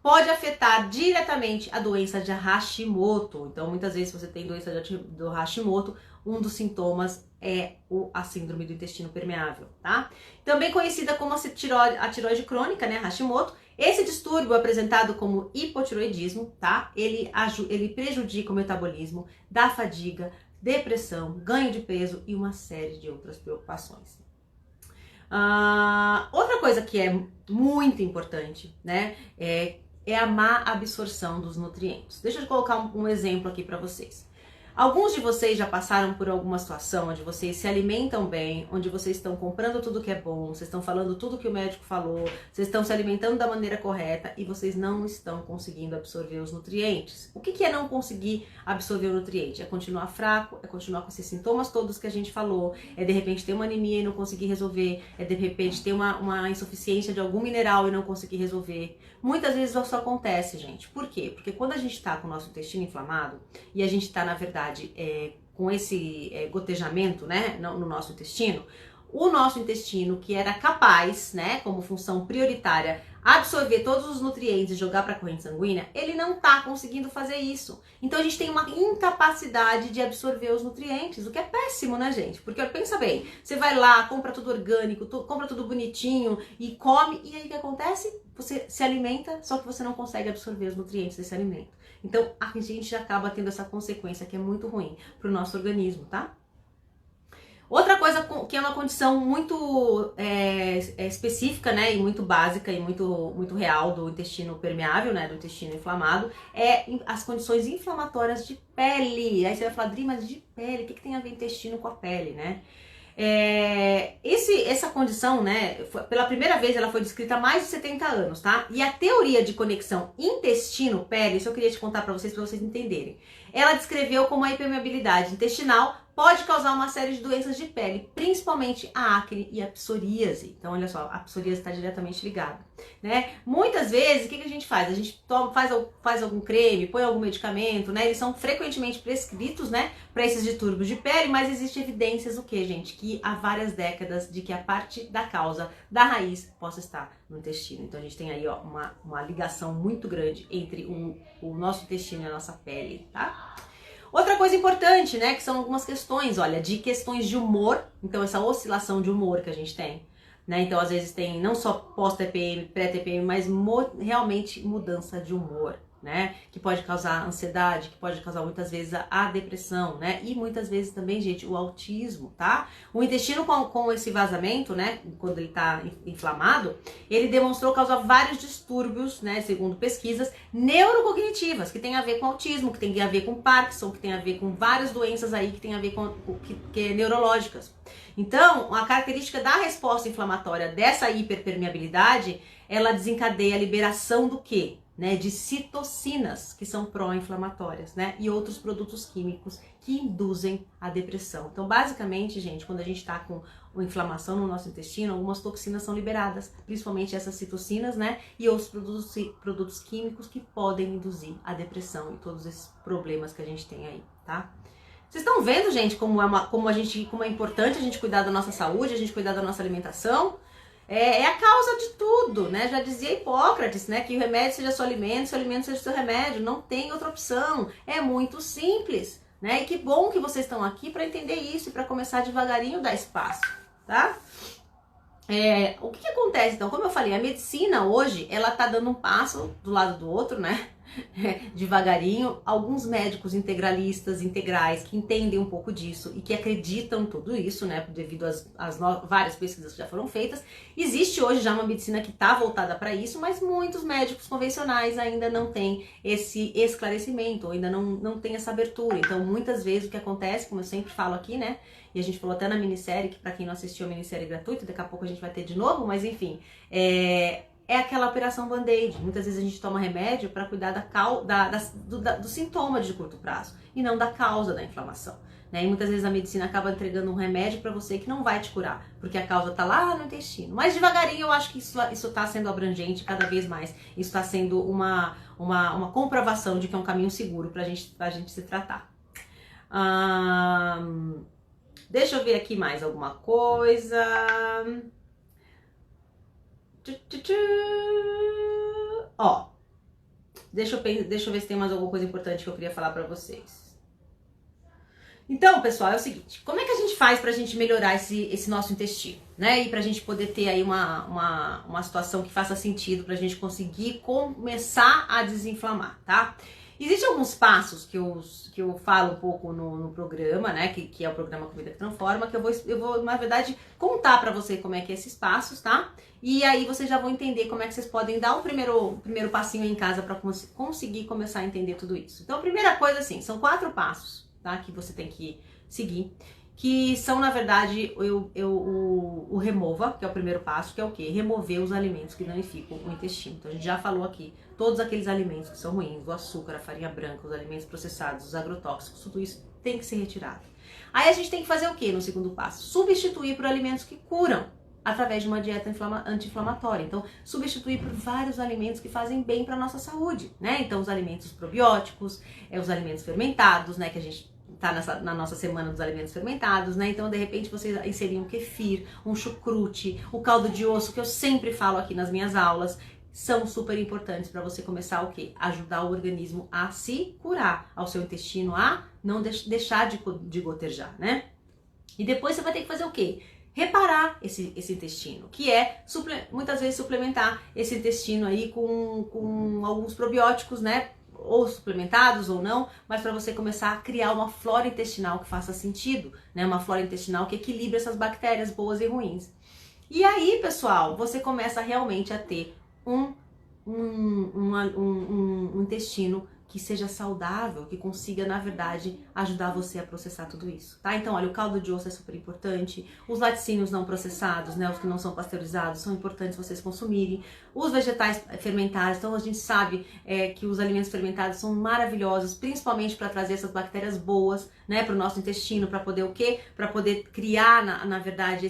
pode afetar diretamente a doença de Hashimoto. Então, muitas vezes, se você tem doença do Hashimoto, um dos sintomas é a síndrome do intestino permeável, tá? Também conhecida como a tireoide crônica, né, Hashimoto. Esse distúrbio apresentado como hipotireoidismo, tá? Ele prejudica o metabolismo, dá fadiga, depressão, ganho de peso e uma série de outras preocupações. Outra coisa que é muito importante, né, é a má absorção dos nutrientes. Deixa eu colocar um exemplo aqui para vocês. Alguns de vocês já passaram por alguma situação onde vocês se alimentam bem, onde vocês estão comprando tudo que é bom, vocês estão falando tudo que o médico falou, vocês estão se alimentando da maneira correta e vocês não estão conseguindo absorver os nutrientes. O que é não conseguir absorver o nutriente? É continuar fraco, é continuar com esses sintomas todos que a gente falou, é de repente ter uma anemia e não conseguir resolver, é de repente ter uma insuficiência de algum mineral e não conseguir resolver. Muitas vezes isso acontece, gente. Por quê? Porque quando a gente está com o nosso intestino inflamado e a gente está, na verdade, com esse gotejamento, né, no nosso intestino, o nosso intestino, que era capaz, né, como função prioritária, absorver todos os nutrientes e jogar para a corrente sanguínea, ele não está conseguindo fazer isso. Então a gente tem uma incapacidade de absorver os nutrientes, o que é péssimo, né, gente? Porque pensa bem, você vai lá, compra tudo orgânico, compra tudo bonitinho e come, e aí o que acontece? Você se alimenta, só que você não consegue absorver os nutrientes desse alimento. Então a gente acaba tendo essa consequência que é muito ruim para o nosso organismo, tá? Outra coisa que é uma condição muito específica, né, e muito básica e muito real do intestino permeável, né, do intestino inflamado, é as condições inflamatórias de pele. Aí você vai falar, Dri, mas de pele, o que tem a ver intestino com a pele, né? Essa condição, né, pela primeira vez ela foi descrita há mais de 70 anos, tá? E a teoria de conexão intestino-pele, isso eu queria te contar para vocês entenderem. Ela descreveu como a hipermeabilidade intestinal pode causar uma série de doenças de pele, principalmente a acne e a psoríase. Então, olha só, a psoríase está diretamente ligada, né? Muitas vezes, o que a gente faz? A gente faz algum creme, põe algum medicamento, né? Eles são frequentemente prescritos, né, para esses distúrbios de pele, mas existem evidências o que, gente? Que há várias décadas de que a parte da causa, da raiz, possa estar no intestino. Então, a gente tem aí, ó, uma ligação muito grande entre o nosso intestino e a nossa pele, tá? Outra coisa importante, né, que são algumas questões, olha, de questões de humor, então essa oscilação de humor que a gente tem, né, então às vezes tem não só pós-TPM, pré-TPM, mas realmente mudança de humor, né, que pode causar ansiedade, que pode causar muitas vezes a depressão, né, e muitas vezes também, gente, o autismo, tá? O intestino com esse vazamento, né, quando ele tá inflamado, ele demonstrou causar vários distúrbios, né, segundo pesquisas neurocognitivas, que tem a ver com autismo, que tem a ver com Parkinson, que tem a ver com várias doenças aí que tem a ver com neurológicas. Então, a característica da resposta inflamatória dessa hiperpermeabilidade, ela desencadeia a liberação do quê? Né, de citocinas, que são pró-inflamatórias, né, e outros produtos químicos que induzem a depressão. Então, basicamente, gente, quando a gente está com uma inflamação no nosso intestino, algumas toxinas são liberadas, principalmente essas citocinas, né, e outros produtos químicos que podem induzir a depressão e todos esses problemas que a gente tem aí, tá? Vocês estão vendo, gente, como é importante a gente cuidar da nossa saúde, a gente cuidar da nossa alimentação? É a causa de tudo, né? Já dizia Hipócrates, né? Que o remédio seja seu alimento seja seu remédio. Não tem outra opção. É muito simples, né? E que bom que vocês estão aqui para entender isso e para começar devagarinho dar espaço, tá? O que acontece, então? Como eu falei, a medicina hoje, ela tá dando um passo do lado do outro, né? Devagarinho, alguns médicos integralistas, integrais, que entendem um pouco disso e que acreditam em tudo isso, né, devido às várias pesquisas que já foram feitas. Existe hoje já uma medicina que está voltada para isso, mas muitos médicos convencionais ainda não têm esse esclarecimento, ainda não tem essa abertura. Então, muitas vezes o que acontece, como eu sempre falo aqui, né, e a gente falou até na minissérie, que para quem não assistiu a minissérie gratuita, daqui a pouco a gente vai ter de novo, mas enfim, é aquela operação band-aid. Muitas vezes a gente toma remédio para cuidar do sintoma de curto prazo e não da causa da inflamação, né? E muitas vezes a medicina acaba entregando um remédio para você que não vai te curar, porque a causa tá lá no intestino. Mas devagarinho eu acho que isso tá sendo abrangente cada vez mais. Isso está sendo uma comprovação de que é um caminho seguro pra gente se tratar. Deixa eu ver aqui mais alguma coisa. Ó, deixa eu ver se tem mais alguma coisa importante que eu queria falar pra vocês. Então, pessoal, é o seguinte, como é que a gente faz pra gente melhorar esse nosso intestino, né? E pra gente poder ter aí uma situação que faça sentido pra gente conseguir começar a desinflamar, tá? Existem alguns passos que eu falo um pouco no programa, né, que é o programa Comida que Transforma, que eu vou, na verdade, contar pra você como é que é esses passos, tá? E aí vocês já vão entender como é que vocês podem dar um primeiro passinho em casa pra conseguir começar a entender tudo isso. Então, a primeira coisa, assim, são 4 passos, tá, que você tem que seguir, que são, na verdade, o remova, que é o primeiro passo, que é o quê? Remover os alimentos que danificam o intestino. Então, a gente já falou aqui, todos aqueles alimentos que são ruins, o açúcar, a farinha branca, os alimentos processados, os agrotóxicos, tudo isso tem que ser retirado. Aí a gente tem que fazer o quê no segundo passo? Substituir por alimentos que curam, através de uma dieta anti-inflamatória. Então, substituir por vários alimentos que fazem bem para nossa saúde, né? Então, os alimentos probióticos, os alimentos fermentados, né, que a gente tá na nossa semana dos alimentos fermentados, né? Então, de repente, você inserir um kefir, um chucrute, o caldo de osso, que eu sempre falo aqui nas minhas aulas, são super importantes para você começar o quê? Ajudar o organismo a se curar, ao seu intestino a não deixar de gotejar, né? E depois você vai ter que fazer o quê? Reparar esse intestino, que é muitas vezes suplementar esse intestino aí com alguns probióticos, né? Ou suplementados ou não, mas para você começar a criar uma flora intestinal que faça sentido, né? Uma flora intestinal que equilibre essas bactérias boas e ruins. E aí, pessoal, você começa realmente a ter um intestino que seja saudável, que consiga, na verdade, ajudar você a processar tudo isso, tá? Então, olha, o caldo de osso é super importante, os laticínios não processados, né, os que não são pasteurizados, são importantes vocês consumirem, os vegetais fermentados, então a gente sabe que os alimentos fermentados são maravilhosos, principalmente para trazer essas bactérias boas, né, para o nosso intestino, para poder o quê? Para poder criar, na verdade,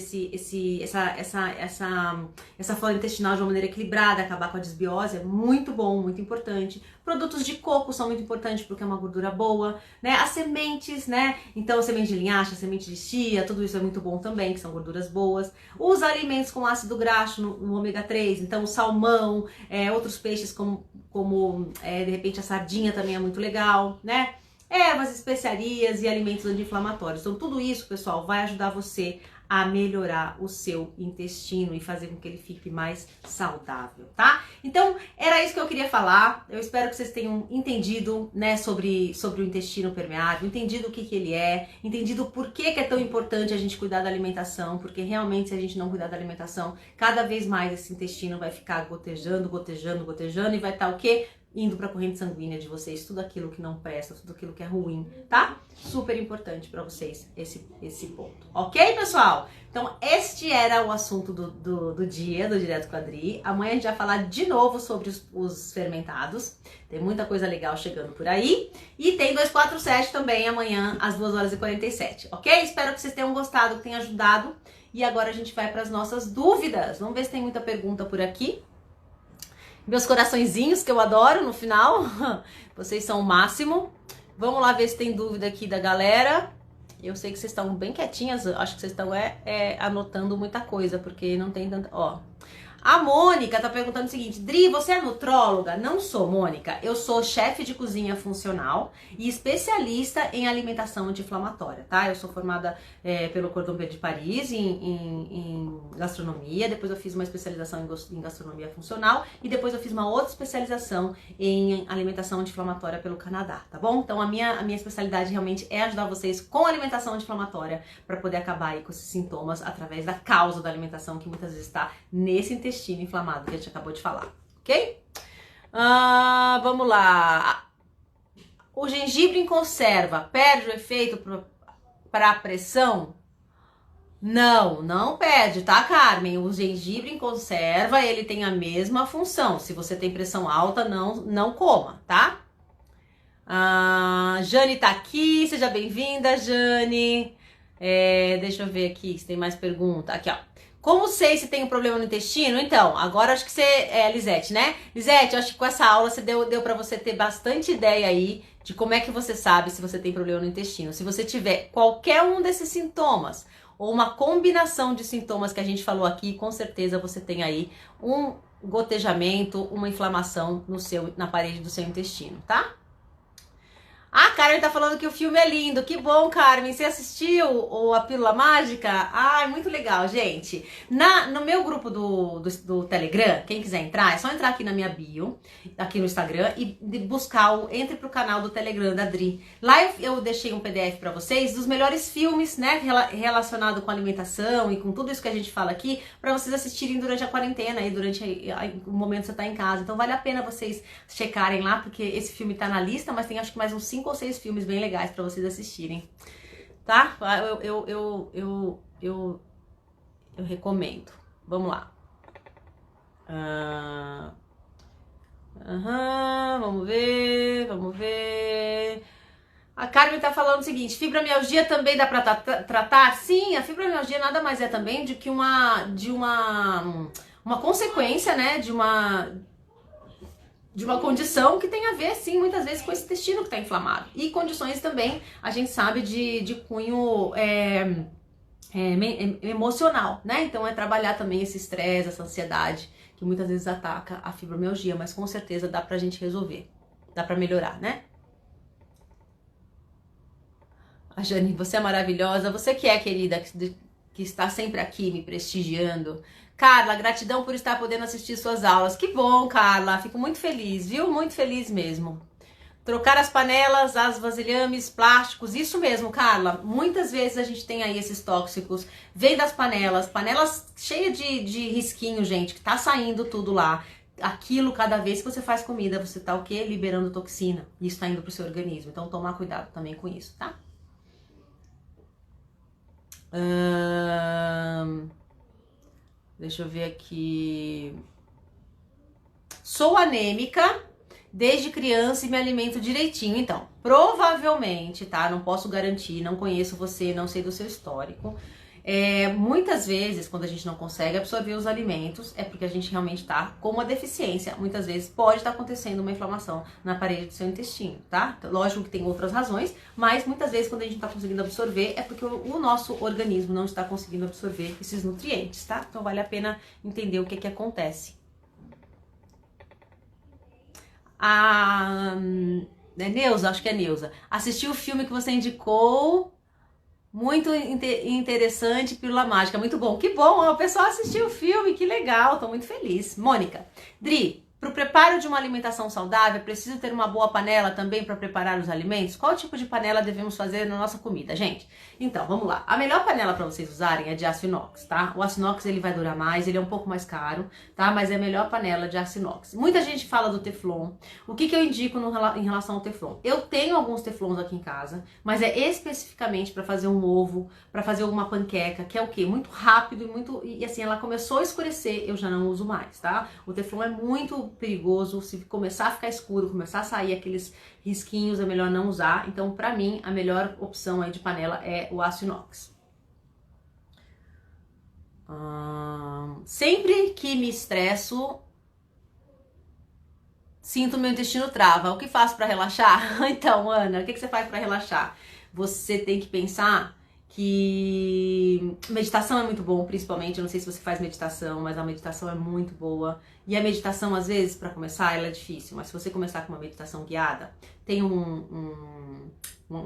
essa flora intestinal de uma maneira equilibrada, acabar com a desbiose, é muito bom, muito importante. Produtos de coco são muito importantes porque é uma gordura boa, né? As sementes, né? Então, semente de linhaça, semente de chia, tudo isso é muito bom também, que são gorduras boas. Os alimentos com ácido graxo no ômega 3, então o salmão, outros peixes como de repente a sardinha também é muito legal, né? Ervas, especiarias e alimentos anti-inflamatórios. Então, tudo isso, pessoal, vai ajudar você a melhorar o seu intestino e fazer com que ele fique mais saudável, tá? Então, era isso que eu queria falar. Eu espero que vocês tenham entendido, né, sobre o intestino permeável, entendido o que ele é, entendido por que é tão importante a gente cuidar da alimentação, porque realmente se a gente não cuidar da alimentação, cada vez mais esse intestino vai ficar gotejando e vai estar o quê? Indo para a corrente sanguínea de vocês, tudo aquilo que não presta, tudo aquilo que é ruim, tá? Super importante para vocês esse ponto, ok, pessoal? Então, este era o assunto do dia, do Direto com a Adri. Amanhã a gente vai falar de novo sobre os fermentados. Tem muita coisa legal chegando por aí. E tem 247 também amanhã, às 2h47, ok? Espero que vocês tenham gostado, que tenha ajudado. E agora a gente vai para as nossas dúvidas. Vamos ver se tem muita pergunta por aqui. Meus coraçõezinhos, que eu adoro no final. Vocês são o máximo. Vamos lá ver se tem dúvida aqui da galera. Eu sei que vocês estão bem quietinhas. Acho que vocês estão anotando muita coisa, porque não tem tanta... Ó, a Mônica tá perguntando o seguinte: Dri, você é nutróloga? Não sou, Mônica. Eu sou chefe de cozinha funcional e especialista em alimentação anti-inflamatória, tá? Eu sou formada pelo Cordon Bleu de Paris em gastronomia. Depois eu fiz uma especialização em gastronomia funcional e depois eu fiz uma outra especialização em alimentação anti-inflamatória pelo Canadá, tá bom? Então a minha especialidade realmente é ajudar vocês com alimentação anti-inflamatória para poder acabar aí com esses sintomas através da causa da alimentação, que muitas vezes está nesse intestino inflamado que a gente acabou de falar, ok? Vamos lá. O gengibre em conserva perde o efeito para a pressão? Não perde, tá, Carmen? O gengibre em conserva, ele tem a mesma função. Se você tem pressão alta, não coma, tá? Jane tá aqui, seja bem-vinda, Jane. Deixa eu ver aqui se tem mais pergunta. Aqui, ó. Como sei se tem um problema no intestino? Então, agora acho que você Lisete, né? Lisete, acho que com essa aula você deu pra você ter bastante ideia aí de como é que você sabe se você tem problema no intestino. Se você tiver qualquer um desses sintomas ou uma combinação de sintomas que a gente falou aqui, com certeza você tem aí um gotejamento, uma inflamação na parede do seu intestino, tá? A Carmen tá falando que o filme é lindo. Que bom, Carmen. Você assistiu A Pílula Mágica? Ai, muito legal, gente. No meu grupo do Telegram, quem quiser entrar, é só entrar aqui na minha bio, aqui no Instagram, e entre pro canal do Telegram da Dri. Lá eu deixei um PDF pra vocês dos melhores filmes, né, relacionado com alimentação e com tudo isso que a gente fala aqui, pra vocês assistirem durante a quarentena e durante o momento que você tá em casa. Então vale a pena vocês checarem lá, porque esse filme tá na lista, mas tem acho que mais uns 5 ou 6 filmes bem legais pra vocês assistirem, tá? Eu recomendo. Vamos lá. Vamos ver. A Carmen tá falando o seguinte: fibromialgia também dá pra tratar? Sim, a fibromialgia nada mais é também do que uma consequência, né, de uma condição que tem a ver, sim, muitas vezes com esse intestino que está inflamado. E condições também, a gente sabe, de cunho emocional, né? Então é trabalhar também esse estresse, essa ansiedade, que muitas vezes ataca a fibromialgia, mas com certeza dá pra gente resolver, dá pra melhorar, né? A Jane, você é maravilhosa, você que é, querida, que está sempre aqui me prestigiando. Carla, gratidão por estar podendo assistir suas aulas. Que bom, Carla. Fico muito feliz, viu? Muito feliz mesmo. Trocar as panelas, as vasilhames, plásticos. Isso mesmo, Carla. Muitas vezes a gente tem aí esses tóxicos. Vem das panelas cheias de risquinho, gente, que tá saindo tudo lá. aquilo, cada vez que você faz comida, você tá o quê? Liberando toxina. Isso tá indo pro seu organismo. Então, tomar cuidado também com isso, tá? Deixa eu ver aqui. Sou anêmica desde criança e me alimento direitinho. Então, provavelmente, tá? Não posso garantir, não conheço você, não sei do seu histórico. Muitas vezes, quando a gente não consegue absorver os alimentos, é porque a gente realmente tá com uma deficiência. Muitas vezes pode estar acontecendo uma inflamação na parede do seu intestino, tá? Lógico que tem outras razões, mas muitas vezes quando a gente não tá conseguindo absorver, é porque o nosso organismo não está conseguindo absorver esses nutrientes, tá? Então vale a pena entender o que acontece. Neuza, acho que é Neuza. Assisti o filme que você indicou, muito interessante, Pílula Mágica, muito bom. Que bom, o pessoal assistiu o filme, que legal, tô muito feliz. Mônica, Dri, para o preparo de uma alimentação saudável, é preciso ter uma boa panela também para preparar os alimentos? Qual tipo de panela devemos fazer na nossa comida, gente? Então, vamos lá. A melhor panela para vocês usarem é de aço inox, tá? O aço inox ele vai durar mais, ele é um pouco mais caro, tá? Mas é a melhor panela de aço inox. Muita gente fala do Teflon. O que eu indico em relação ao Teflon? Eu tenho alguns Teflons aqui em casa, mas é especificamente para fazer um ovo, para fazer alguma panqueca, que é o quê? Muito rápido e assim, ela começou a escurecer, eu já não uso mais, tá? O Teflon é muito perigoso, se começar a ficar escuro, começar a sair aqueles risquinhos, é melhor não usar. Então, pra mim, a melhor opção aí de panela é o aço inox. Sempre que me estresso, sinto meu intestino trava. O que faço pra relaxar? Então, Ana, o que você faz pra relaxar? Você tem que pensar que meditação é muito bom, principalmente, eu não sei se você faz meditação, mas a meditação é muito boa. E a meditação, às vezes, para começar, ela é difícil, mas se você começar com uma meditação guiada, tem um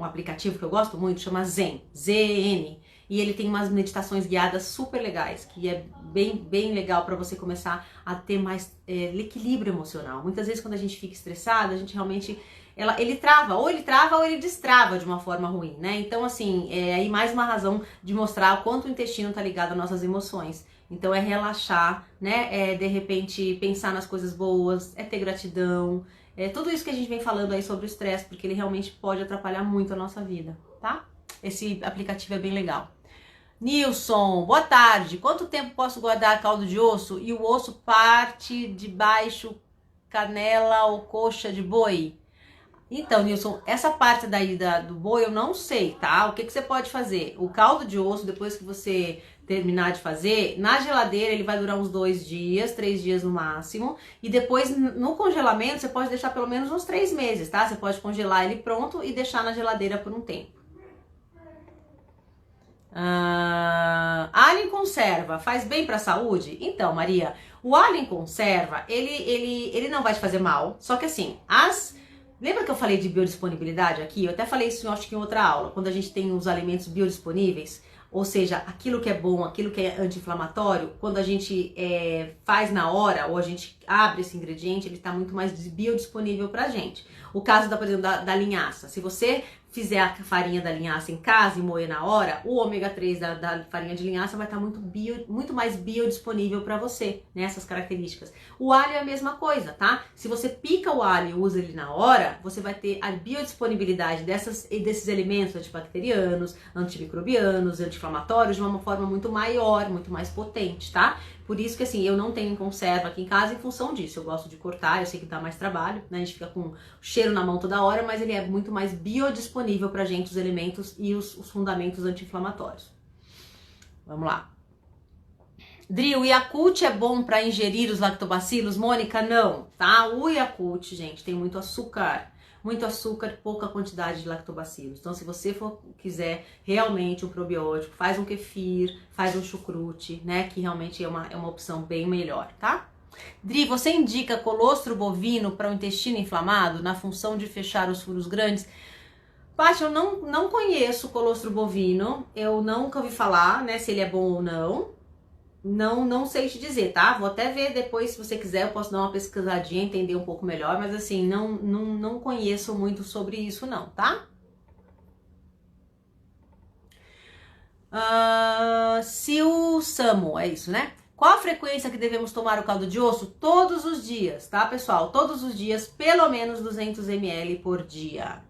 aplicativo que eu gosto muito, chama Zen, Z-E-N, e ele tem umas meditações guiadas super legais, que é bem legal para você começar a ter mais equilíbrio emocional. Muitas vezes, quando a gente fica estressado, a gente realmente... ele trava ou ele destrava de uma forma ruim, né? Então, assim, é aí mais uma razão de mostrar o quanto o intestino tá ligado às nossas emoções. Então, é relaxar, né? De repente, pensar nas coisas boas, ter gratidão. Tudo isso que a gente vem falando aí sobre o estresse, porque ele realmente pode atrapalhar muito a nossa vida, tá? Esse aplicativo é bem legal. Nilson, boa tarde. Quanto tempo posso guardar caldo de osso e o osso parte de baixo, canela ou coxa de boi? Então, Nilson, essa parte daí do boi eu não sei, tá? O que você pode fazer? O caldo de osso, depois que você terminar de fazer, na geladeira ele vai durar uns 2 dias, 3 dias no máximo. E depois, no congelamento, você pode deixar pelo menos uns 3 meses, tá? Você pode congelar ele pronto e deixar na geladeira por um tempo. Alho em conserva faz bem pra saúde? Então, Maria, o alho em conserva, ele não vai te fazer mal. Só que assim, lembra que eu falei de biodisponibilidade aqui? Eu até falei isso, acho que em outra aula, quando a gente tem os alimentos biodisponíveis, ou seja, aquilo que é bom, aquilo que é anti-inflamatório, quando a gente faz na hora, ou a gente abre esse ingrediente, ele está muito mais biodisponível pra gente. O caso, por exemplo, da linhaça. Se você fizer a farinha da linhaça em casa e moer na hora, o ômega 3 da farinha de linhaça vai estar muito mais biodisponível para você, né? Essas características. O alho é a mesma coisa, tá? Se você pica o alho e usa ele na hora, você vai ter a biodisponibilidade desses elementos antibacterianos, antimicrobianos, anti-inflamatórios de uma forma muito maior, muito mais potente, tá? Por isso que assim, eu não tenho conserva aqui em casa em função disso. Eu gosto de cortar, eu sei que dá mais trabalho, né? A gente fica com o cheiro na mão toda hora, mas ele é muito mais biodisponível pra gente, os elementos e os fundamentos anti-inflamatórios. Vamos lá. Dri, o Yakult é bom para ingerir os lactobacilos? Mônica, não, tá? O Yakult, gente, tem muito açúcar, pouca quantidade de lactobacilos. Então, se você quiser realmente um probiótico, faz um kefir, faz um chucrute, né? Que realmente é uma opção bem melhor, tá? Dri, você indica colostro bovino para o intestino inflamado na função de fechar os furos grandes? Paty, eu não conheço colostro bovino, eu nunca ouvi falar, né, se ele é bom ou não. Não sei te dizer, tá? Vou até ver depois, se você quiser, eu posso dar uma pesquisadinha, entender um pouco melhor, mas assim, não conheço muito sobre isso não, tá? Se o Samu, é isso, né? Qual a frequência que devemos tomar o caldo de osso? Todos os dias, tá, pessoal? Todos os dias, pelo menos 200 ml por dia.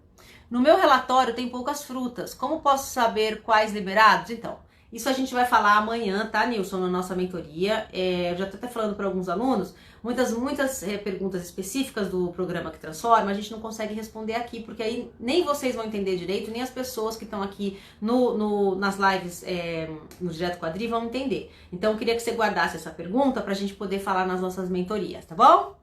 No meu relatório tem poucas frutas. Como posso saber quais liberados? Então, isso a gente vai falar amanhã, tá, Nilson, na nossa mentoria. Eu já tô até falando para alguns alunos, muitas perguntas específicas do programa que transforma, a gente não consegue responder aqui, porque aí nem vocês vão entender direito, nem as pessoas que estão aqui nas lives no Direto Quadri vão entender. Então, eu queria que você guardasse essa pergunta pra gente poder falar nas nossas mentorias, tá bom?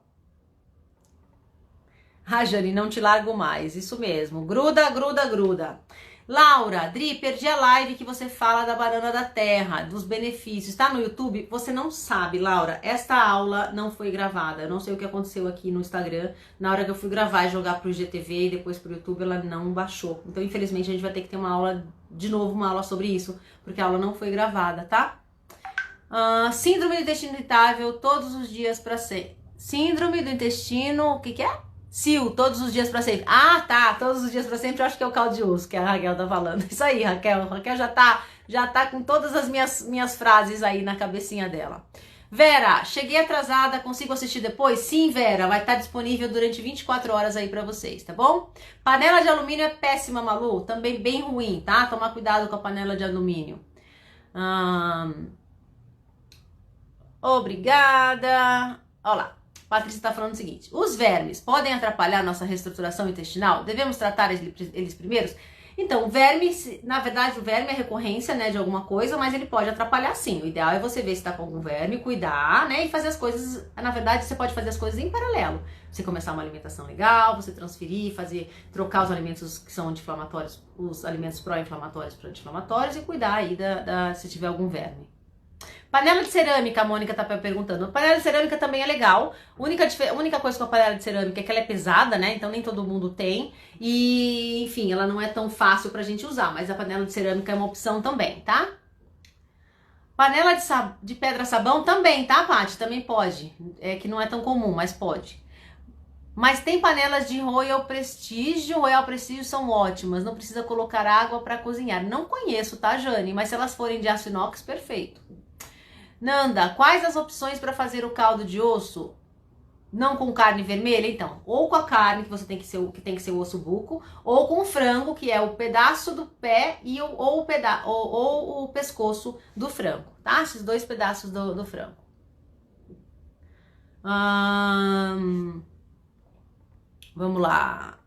Ah, Jane, não te largo mais, isso mesmo. Gruda, gruda, gruda. Laura, Dri, perdi a live que você fala da banana da terra, dos benefícios. Tá no YouTube? Você não sabe, Laura. Esta aula não foi gravada. Eu não sei o que aconteceu aqui no Instagram. Na hora que eu fui gravar e jogar pro IGTV e depois pro YouTube, ela não baixou. Então, infelizmente, a gente vai ter que ter uma aula, de novo, uma aula sobre isso, porque a aula não foi gravada, tá? Síndrome do intestino irritável, todos os dias pra sempre. Síndrome do intestino, o que que é? Sil, todos os dias pra sempre. Ah, tá, todos os dias pra sempre, eu acho que é o caldo de osso que a Raquel tá falando. Isso aí, Raquel. Raquel já tá com todas as minhas frases aí na cabecinha dela. Vera, cheguei atrasada, consigo assistir depois? Sim, Vera, vai estar disponível durante 24 horas aí pra vocês, tá bom? Panela de alumínio é péssima, Malu, também bem ruim, tá? Tomar cuidado com a panela de alumínio. Obrigada. Olha lá. Patrícia está falando o seguinte: os vermes podem atrapalhar nossa reestruturação intestinal? Devemos tratar eles primeiros? Então, na verdade, o verme é recorrência, né, de alguma coisa, mas ele pode atrapalhar sim. O ideal é você ver se está com algum verme, cuidar, né, e fazer as coisas. Na verdade, você pode fazer as coisas em paralelo. Você começar uma alimentação legal, você transferir, trocar os alimentos que são anti-inflamatórios, os alimentos pró-inflamatórios para anti-inflamatórios e cuidar aí se tiver algum verme. Panela de cerâmica, a Mônica tá perguntando. Panela de cerâmica também é legal. A única coisa com a panela de cerâmica é que ela é pesada, né? Então nem todo mundo tem. E, enfim, ela não é tão fácil pra gente usar. Mas a panela de cerâmica é uma opção também, tá? Panela de pedra-sabão também, tá, Paty? Também pode. É que não é tão comum, mas pode. Mas tem panelas de Royal Prestige. Royal Prestige são ótimas. Não precisa colocar água pra cozinhar. Não conheço, tá, Jane? Mas se elas forem de aço inox, perfeito. Nanda, quais as opções para fazer o caldo de osso não com carne vermelha? Então, ou com a carne, que tem que ser o osso buco, ou com o frango, que é o pedaço do pé ou o pescoço do frango, tá? Esses dois pedaços do frango. Vamos lá.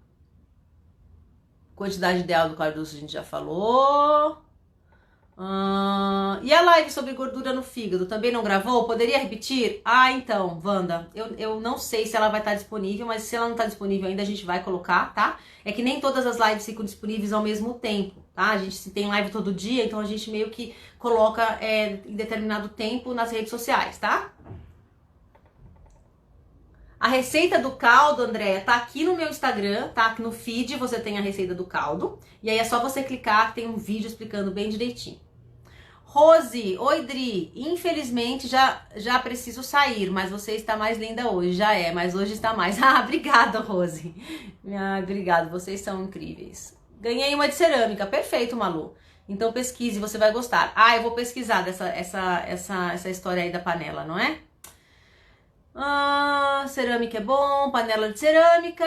Quantidade ideal do caldo doce a gente já falou. E a live sobre gordura no fígado, também não gravou? Poderia repetir? Então, Wanda, eu não sei se ela vai estar disponível, mas se ela não está disponível ainda, a gente vai colocar, tá? É que nem todas as lives ficam disponíveis ao mesmo tempo, tá? A gente tem live todo dia, então a gente meio que coloca em determinado tempo nas redes sociais, tá? A receita do caldo, Andréia, tá aqui no meu Instagram, tá? Aqui no feed você tem a receita do caldo. E aí é só você clicar que tem um vídeo explicando bem direitinho. Rose, oi Dri, infelizmente já preciso sair, mas você está mais linda hoje. Já é, mas hoje está mais. Obrigada, Rose. Obrigada, vocês são incríveis. Ganhei uma de cerâmica, perfeito, Malu. Então pesquise, você vai gostar. Eu vou pesquisar essa história aí da panela, não é? Cerâmica é bom, panela de cerâmica.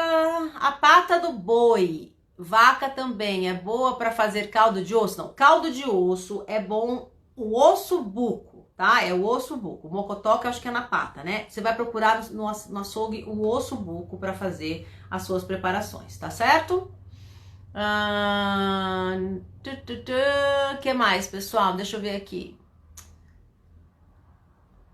A pata do boi, vaca também é boa para fazer caldo de osso? Não, caldo de osso é bom, o osso buco, tá? É o osso buco. O mocotó que eu acho que é na pata, né? Você vai procurar no açougue o osso buco para fazer as suas preparações, tá certo? Que mais, pessoal? Deixa eu ver aqui.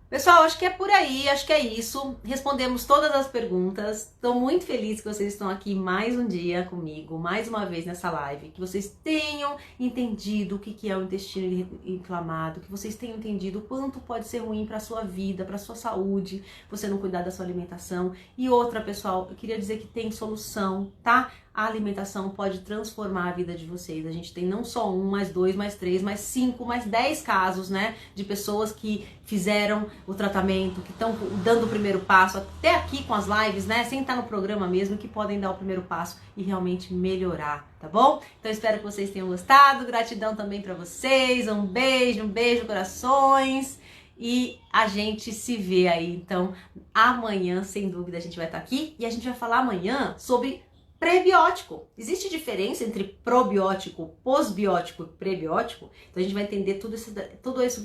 Pessoal, acho que é por aí, acho que é isso. Respondemos todas as perguntas. Estou muito feliz que vocês estão aqui mais um dia comigo, mais uma vez nessa live. Que vocês tenham entendido o que é o intestino inflamado, que vocês tenham entendido o quanto pode ser ruim para a sua vida, para a sua saúde, você não cuidar da sua alimentação. E outra, pessoal, eu queria dizer que tem solução, tá? A alimentação pode transformar a vida de vocês. A gente tem não só 1, mais 2, mais 3, mais 5, mais 10 casos, né? De pessoas que fizeram o tratamento, que estão dando o primeiro passo, até aqui com as lives, né? Sem estar no programa mesmo, que podem dar o primeiro passo e realmente melhorar, tá bom? Então espero que vocês tenham gostado. Gratidão também pra vocês. Um beijo, corações. e a gente se vê aí. Então, amanhã, sem dúvida, a gente vai estar aqui e a gente vai falar amanhã sobre prebiótico. Existe diferença entre probiótico, posbiótico e prebiótico? Então a gente vai entender tudo isso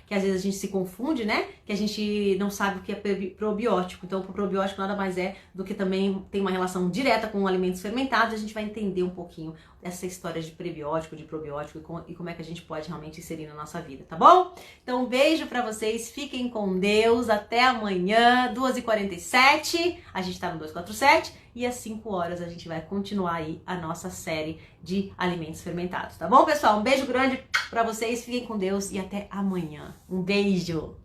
que às vezes a gente se confunde, né? Que a gente não sabe o que é probiótico. Então o probiótico nada mais é do que também tem uma relação direta com alimentos fermentados. A gente vai entender um pouquinho essa história de prebiótico, de probiótico e como é que a gente pode realmente inserir na nossa vida, tá bom? Então um beijo pra vocês, fiquem com Deus, até amanhã, 2h47, a gente tá no 247 e às 5 horas a gente vai continuar aí a nossa série de alimentos fermentados, tá bom, pessoal? Um beijo grande pra vocês, fiquem com Deus e até amanhã. Um beijo!